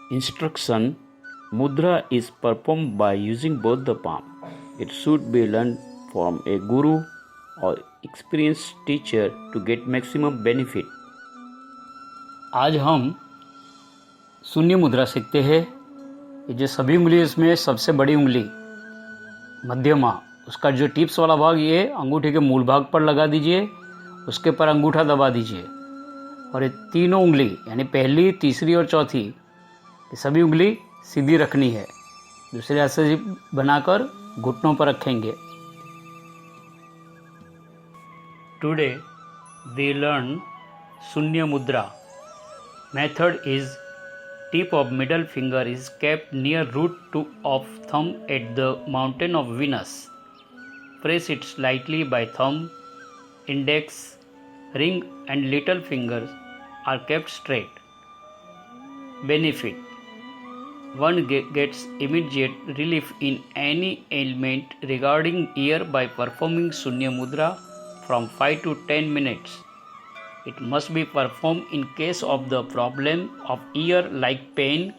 Instruction: Mudra is performed by using both the palm. It should be learned from a guru or experienced teacher to get maximum benefit. आज हम शून्य मुद्रा सीखते हैं। ये जो सभी उंगली इसमें सबसे बड़ी उंगली मध्यमा, उसका जो टिप्स वाला भाग ये अंगूठे के मूल भाग पर लगा दीजिए, उसके पर अंगूठा दबा दीजिए और ये तीनों उंगली यानी पहली, तीसरी और चौथी ये सभी उंगली सीधी रखनी है। दूसरे हाथ से बनाकर घुटनों पर रखेंगे। टुडे वी लर्न शून्य मुद्रा। Method is: tip of middle finger is kept near root of thumb at the mountain of Venus. Press it slightly by thumb, index, ring and little fingers are kept straight. Benefit: one gets immediate relief in any ailment regarding ear by performing Shunya Mudra from 5 to 10 minutes. It must be performed in case of the problem of ear like pain,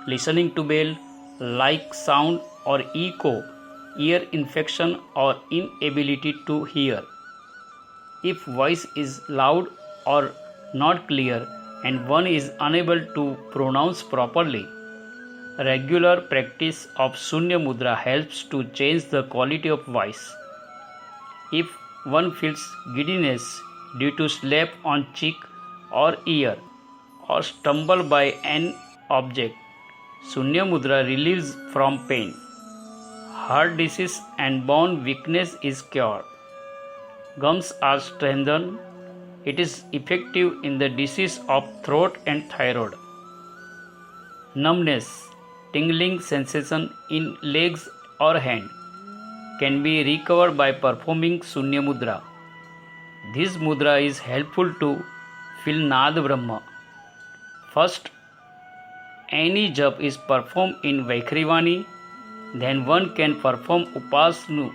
listening to bell, like sound or echo, ear infection or inability to hear. If voice is loud or not clear and one is unable to pronounce properly, regular practice of Shunya Mudra helps to change the quality of voice. If one feels giddiness due to slap on cheek or ear or stumble by an object, Shunya Mudra relieves from pain. Heart disease and bone weakness is cured. Gums are strengthened. It is effective in the disease of throat and thyroid. Numbness, tingling sensation in legs or hand can be recovered by performing Shunya Mudra. This mudra is helpful to feel Nad Brahma. First, any jap is performed in Vaikhrivani, then one can perform Upasanu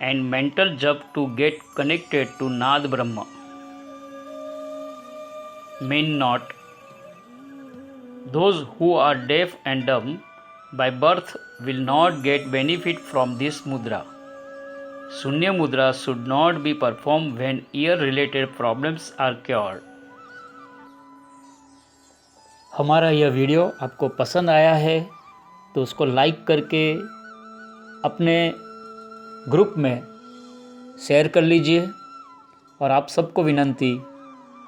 and mental jap to get connected to Nad Brahma. Main note: those who are deaf and dumb by birth will not get benefit from this mudra. Shunya Mudra should not be performed when ear-related problems are cured. हमारा यह video आपको पसंद आया है तो उसको like करके अपने ग्रुप में शेयर कर लीजिए और आप सबको विनंती,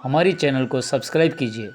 हमारी चैनल को सब्सक्राइब कीजिए।